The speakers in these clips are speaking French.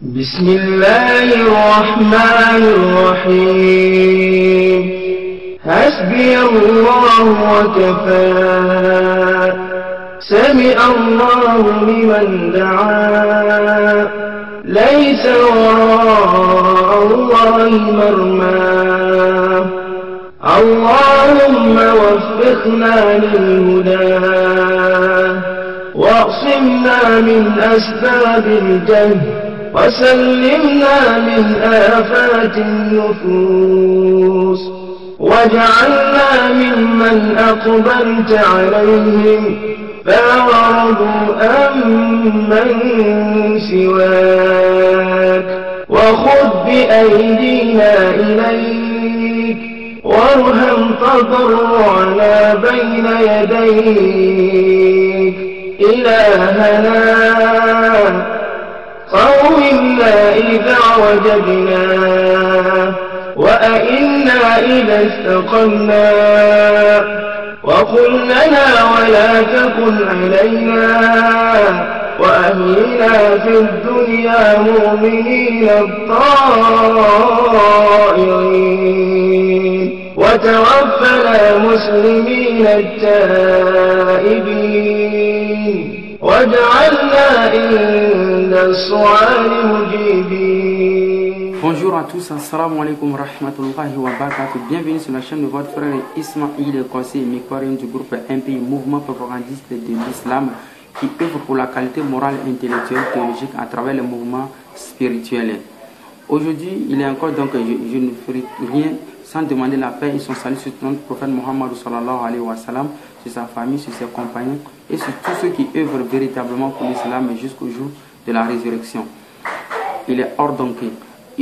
بسم الله الرحمن الرحيم حسبي الله وكفى سمع الله لمن دعا ليس وراء الله مرمى اللهم وفقنا للهدى واعصمنا من أسباب الجهل وسلمنا من آفات النفوس واجعلنا ممن أقبلت عليهم فأعرضوا أمن سواك وخذ بأيدينا إليك وارحم تضرعنا بين يديك إلهنا قومنا إذا وجدنا وأئنا إذا استقمنا وقل لنا ولا تكن علينا وأهلنا في الدنيا مؤمنين الطائعين وتوفنا مسلمين التائبين واجعلنا عند السؤال مجيبين. Bonjour à tous, assalamu alaikum wa rahmatullahi wa barakatuh. Bienvenue sur la chaîne de votre frère Ismail, conseiller Mikorien du groupe MPI, mouvement propagandiste de l'islam, qui œuvre pour la qualité morale, intellectuelle, théologique à travers le mouvement spirituel. Aujourd'hui, il est encore donc, je ne ferai rien sans demander la paix et son salut sur notre prophète Mohammed sallallahu alayhi wa sallam, sur sa famille, sur ses compagnons et sur tous ceux qui œuvrent véritablement pour l'islam jusqu'au jour de la résurrection. Il est hors donc.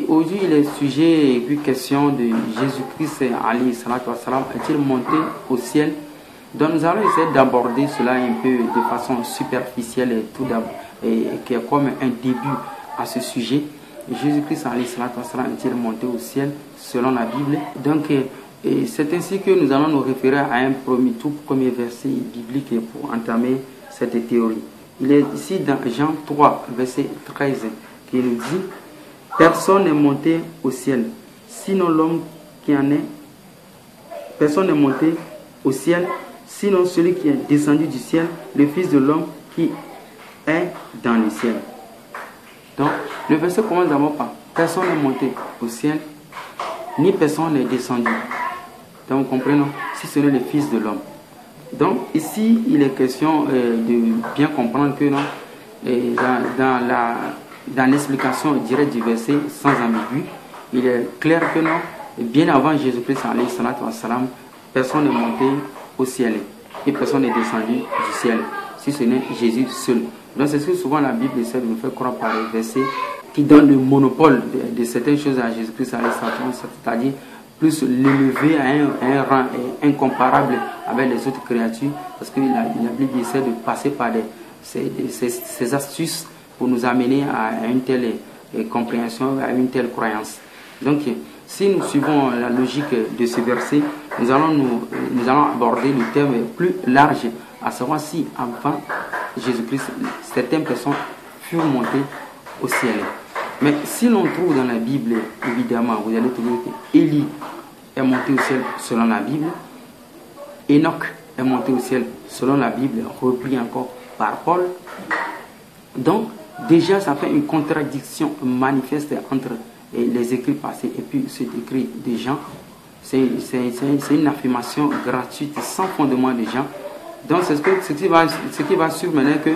Aujourd'hui, il est sujet et puis question de Jésus-Christ alayhi salatu wa salam, est-il monté au ciel? Donc nous allons essayer d'aborder cela un peu de façon superficielle et tout d'abord, et qui est comme un début à ce sujet. Jésus-Christ alayhi salatu wa salam est-il monté au ciel selon la Bible? Donc c'est ainsi que nous allons nous référer à un tout premier verset biblique pour entamer cette théorie. Il est ici dans Jean 3, verset 13, qui nous dit: personne n'est monté au ciel, sinon l'homme qui en est. Personne n'est monté au ciel, sinon celui qui est descendu du ciel, le Fils de l'homme qui est dans le ciel. Donc, le verset commence d'abord par: personne n'est monté au ciel, ni personne n'est descendu. Donc, vous comprenez, si ce n'est le Fils de l'homme. Donc, ici, il est question de bien comprendre que non, dans l'explication directe du verset sans ambigu, il est clair que non, bien avant Jésus-Christ, personne n'est monté au ciel et personne n'est descendu du ciel, si ce n'est Jésus seul. Donc c'est ce que souvent la Bible essaie de nous faire croire par les versets qui donnent le monopole de certaines choses à Jésus-Christ, c'est-à-dire plus l'élever à un rang incomparable avec les autres créatures, parce que la Bible essaie de passer par ces astuces pour nous amener à une telle compréhension, à une telle croyance. Donc, si nous suivons la logique de ce verset, nous allons aborder le terme plus large, à savoir si avant Jésus-Christ, certaines personnes furent montées au ciel. Mais si l'on trouve dans la Bible, évidemment, vous allez trouver qu'Élie est monté au ciel selon la Bible, Enoch est monté au ciel selon la Bible, repris encore par Paul. Donc, déjà, ça fait une contradiction manifeste entre les écrits passés et puis cet écrit des gens. C'est une affirmation gratuite, sans fondement des gens. Donc, c'est ce qui va suivre maintenant que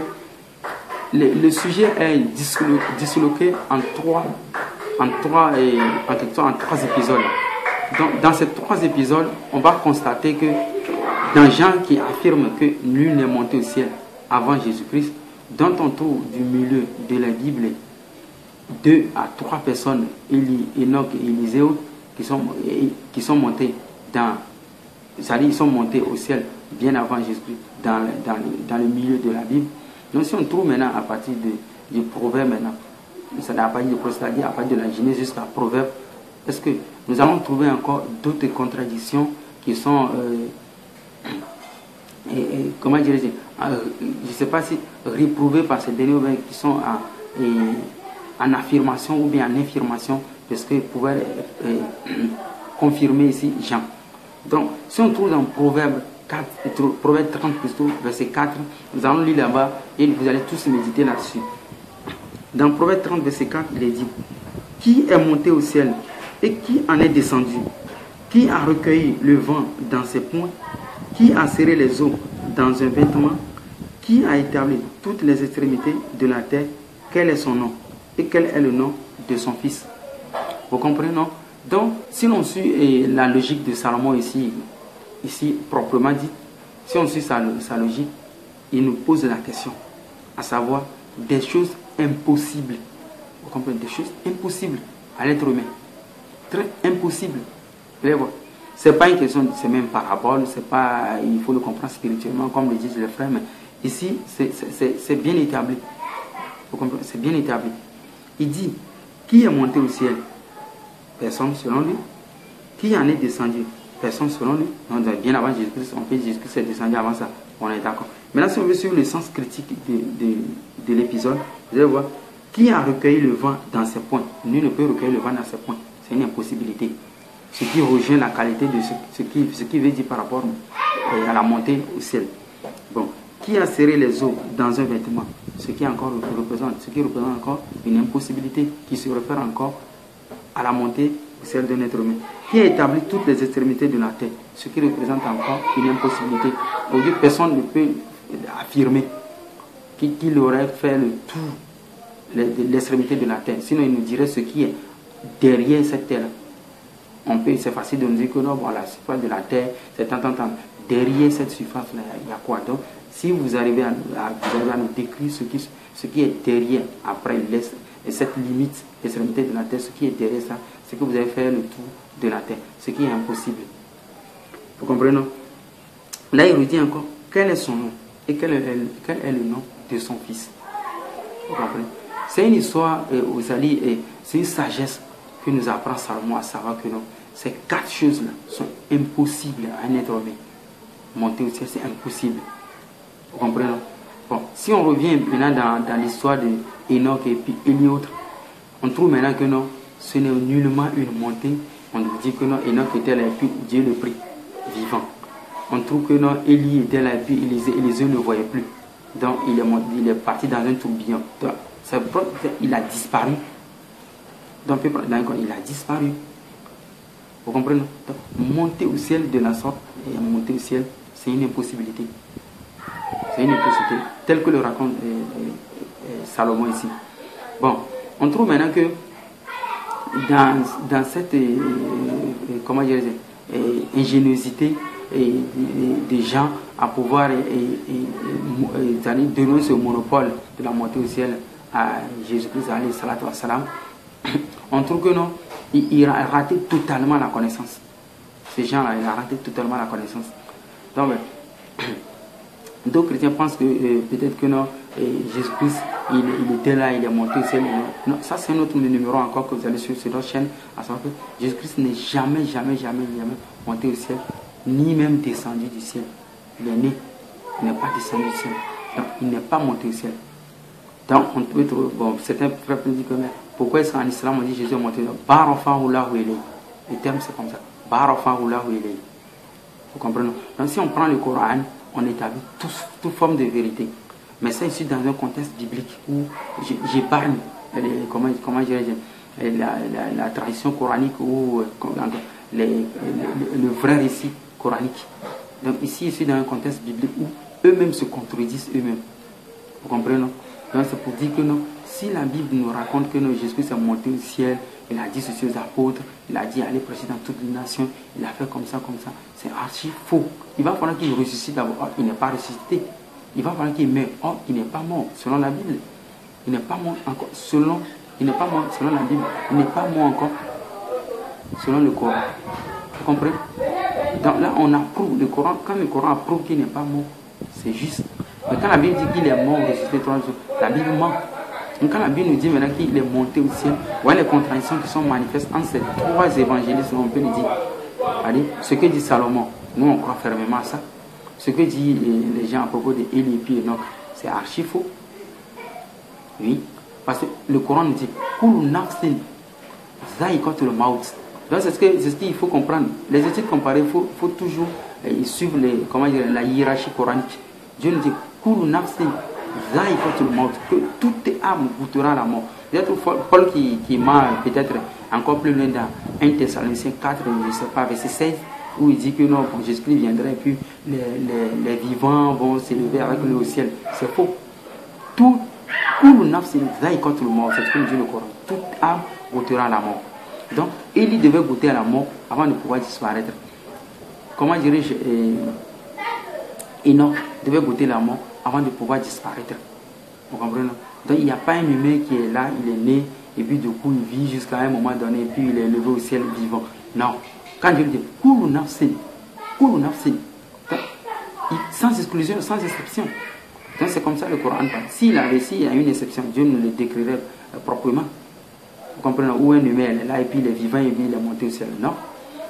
le sujet est disloqué en trois épisodes. Donc, dans ces trois épisodes, on va constater que dans Jean qui affirme que nul n'est monté au ciel avant Jésus-Christ, dont on trouve du milieu de la Bible 2 à 3 personnes, Élie, Enoch et Élisée, qui sont montés ils sont montés au ciel bien avant Jésus-Christ dans le milieu de la Bible. Donc si on trouve maintenant à partir du Proverbe maintenant, c'est-à-dire à partir à partir de la Genèse jusqu'à Proverbe, est-ce que nous allons trouver encore d'autres contradictions qui sont comment dirais-je, je ne sais pas si réprouvés par ces derniers qui sont en affirmation ou bien en infirmation de ce que pouvait confirmer ici Jean. Donc, si on trouve dans Proverbe 30 plutôt, verset 4, nous allons lire là-bas et vous allez tous méditer là-dessus. Dans Proverbe 30, verset 4, il est dit: qui est monté au ciel et qui en est descendu? Qui a recueilli le vent dans ses poings? Qui a serré les eaux dans un vêtement? Qui a établi toutes les extrémités de la terre? Quel est son nom? Et quel est le nom de son fils? Vous comprenez, non? Donc, si l'on suit la logique de Salomon ici proprement dit, si on suit sa logique, il nous pose la question, à savoir des choses impossibles. Vous comprenez? Des choses impossibles à l'être humain. Très impossibles. C'est pas une question, c'est même parabole, c'est pas, il faut le comprendre spirituellement, comme le disent les frères, mais ici, c'est bien établi. Vous comprenez? C'est bien établi. Il dit, qui est monté au ciel? Personne selon lui. Qui en est descendu? Personne selon lui. Donc, bien avant Jésus-Christ, on peut dire que c'est descendu avant ça. On est d'accord. Maintenant, si on veut suivre le sens critique de l'épisode, vous allez voir, qui a recueilli le vent dans ses poings? Nul ne peut recueillir le vent dans ses poings. C'est une impossibilité. Ce qui rejoint la qualité de ce qui veut dire par rapport à la montée au ciel. Bon. Qui a serré les eaux dans un vêtement? Ce qui représente encore une impossibilité qui se réfère encore à la montée au ciel d'un être humain. Qui a établi toutes les extrémités de la terre? Ce qui représente encore une impossibilité. Aujourd'hui, personne ne peut affirmer qu'il aurait fait le tour de l'extrémité de la terre. Sinon, il nous dirait ce qui est derrière cette terre. C'est facile de nous dire que non, bon, la surface de la terre, c'est tant. Derrière cette surface-là, il y a quoi? Donc, si vous arrivez à nous décrire ce qui est derrière, après cette limite, l'extrémité de la terre, ce qui est derrière ça, c'est que vous avez fait le tour de la terre, ce qui est impossible. Vous comprenez, non? Là, il nous dit encore, quel est son nom et quel est le nom de son fils. Vous comprenez? C'est une histoire, vous allez, c'est une sagesse que nous apprend Salomon à savoir que non, ces 4 choses-là sont impossibles à un être humain. Monter au ciel, c'est impossible. Vous comprenez? Bon, si on revient maintenant dans l'histoire d'Enoch et puis Eliot, on trouve maintenant que non, ce n'est nullement une montée. On nous dit que non, Enoch était là et puis Dieu le prit vivant. On trouve que non, Élie était là et puis Élisée ne le voyait plus. Donc il est parti dans un tourbillon. Donc, il a disparu. Donc il a disparu. Vous comprenez? Donc, monter au ciel de la sorte, et monter au ciel, c'est une impossibilité. C'est une impossibilité, tel que le raconte Salomon ici. Bon, on trouve maintenant que dans cette ingéniosité des gens à pouvoir donner ce monopole de la montée au ciel à Jésus-Christ, alayhi salatu wa salam, on trouve que non, il a raté totalement la connaissance. Ces gens-là, il a raté totalement la connaissance. Donc, d'autres chrétiens pensent que peut-être que non, Jésus-Christ, il était là, il est monté au ciel. Non, ça c'est un autre numéro encore que vous allez suivre sur notre chaîne, à savoir que Jésus-Christ n'est jamais monté au ciel, ni même descendu du ciel. Il est né, il n'est pas descendu du ciel. Donc, il n'est pas monté au ciel. Donc, on peut trouver, bon, certains frères peuvent dire que, mais pourquoi est-ce qu'en islam on dit Jésus est monté au ciel? Le terme c'est comme ça. Vous comprenez? Donc, si on prend le Coran, on établit toute forme de vérité. Mais ça ici dans un contexte biblique où j'épargne la tradition coranique ou le vrai récit coranique. Donc ici dans un contexte biblique où eux-mêmes se contredisent eux-mêmes. Vous comprenez, non? Donc c'est pour dire que non, si la Bible nous raconte que Jésus est monté au ciel, il a dit ceci aux apôtres, il a dit aller prêcher dans toutes les nations, il a fait comme ça, c'est archi faux. Il va falloir qu'il ressuscite d'abord. Or, il n'est pas ressuscité. Il va falloir qu'il meure. Or, il n'est pas mort selon la Bible. Il n'est pas mort encore selon la Bible. Il n'est pas mort encore selon le Coran. Vous comprenez? Donc là, on approuve le Coran. Quand le Coran approuve qu'il n'est pas mort, c'est juste. Mais quand la Bible dit qu'il est mort, ressuscité 3 jours, la Bible ment. Donc quand la Bible nous dit maintenant qu'il est monté au ciel, voilà les contradictions qui sont manifestes entre ces 3 évangélistes, on peut le dire. Allez, ce que dit Salomon, nous on croit fermement à ça. Ce que disent les gens à propos de Élie et Enoch, c'est archi faux. Oui. Parce que le Coran nous dit Kullu nafsin za'iqatul maut. Donc c'est ce qu'il faut comprendre. Les études comparées, il faut toujours suivre la hiérarchie coranique. Dieu nous dit Kullu nafsin za'iqatul maut, que toute âme goûtera la mort. Peut-être Paul qui m'a peut-être encore plus loin dans 1 Thessaloniciens 4, je ne sais pas, verset 16, où il dit que non, Jésus-Christ viendra et puis les vivants vont s'élever avec lui au ciel. C'est faux. Tout nafsin za'iqatul maut, c'est ce que nous dit le Coran. Toute âme goûtera la mort. Donc, Élie devait goûter à la mort avant de pouvoir disparaître. Comment dirais-je, Enoch devait goûter la mort avant de pouvoir disparaître. Vous comprenez? Donc, il n'y a pas un humain qui est là, il est né, et puis du coup, il vit jusqu'à un moment donné, et puis il est élevé au ciel vivant. Non. Quand Dieu dit Kullu nafsin, sans exclusion, sans exception. Donc, c'est comme ça le Coran parle. S'il y a une exception, Dieu nous le décrirait proprement. Vous comprenez? Où un humain est là, et puis il est vivant, et puis il est monté au ciel. Non.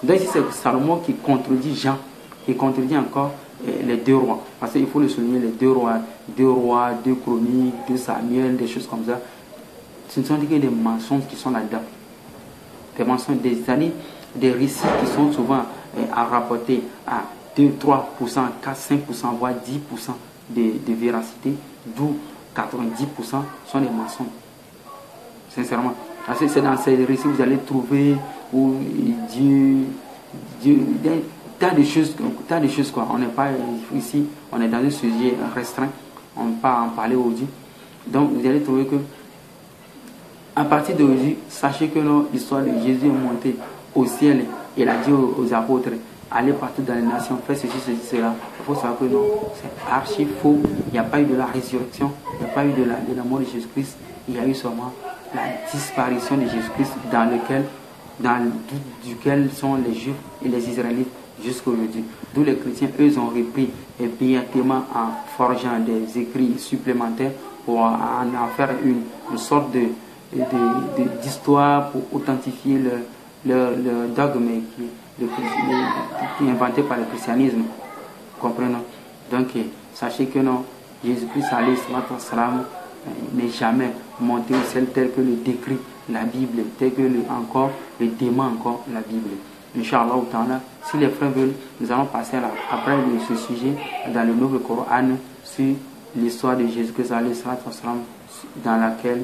Donc, ici, c'est Salomon qui contredit Jean, qui contredit encore les 2 rois. Parce qu'il faut le souligner, les 2 rois, 2 chroniques, 2 Samuel, des choses comme ça. Ce ne sont que des mensonges qui sont là-dedans. Des mensonges, des récits qui sont souvent à rapporter à 2, 3%, 4, 5%, voire 10% de véracité, d'où 90% sont des mensonges. Sincèrement. Parce que c'est dans ces récits que vous allez trouver où Dieu tas de choses quoi. On n'est pas ici, on est dans un sujet restreint, on ne peut pas en parler aujourd'hui. Donc vous allez trouver que à partir d'aujourd'hui, sachez que l'histoire de Jésus est montée au ciel et il a dit aux apôtres, allez partout dans les nations, faites ceci, cela. Il faut savoir que non, c'est archi faux. Il n'y a pas eu de la résurrection, il n'y a pas eu de la mort de Jésus-Christ, il y a eu seulement la disparition de Jésus-Christ duquel sont les Juifs et les Israélites jusqu'à aujourd'hui. D'où les chrétiens, eux, ont repris immédiatement en forgeant des écrits supplémentaires pour en faire une sorte d'histoire pour authentifier leur dogme qui est inventé par le christianisme. Comprenons. Donc, sachez que non, Jésus-Christ n'est jamais monté au ciel tel que le décrit la Bible, tel que le dément encore la Bible. Inch'Allah, si les frères veulent, nous allons passer après ce sujet dans le Nouveau Coran sur l'histoire de Jésus-Christ dans laquelle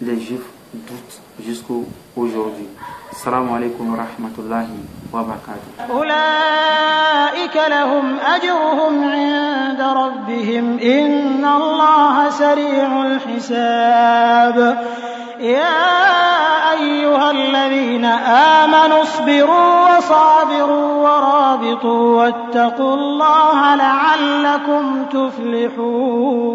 les Juifs doutent jusqu'au aujourd'hui. Assalamu alaikum wa rahmatullahi wa barakatuh. Ulaika lahum ajruhum 'inda rabbihim inna Allaha sari'ul hisab. يا أيها الذين آمنوا اصبروا وصابروا ورابطوا واتقوا الله لعلكم تفلحون.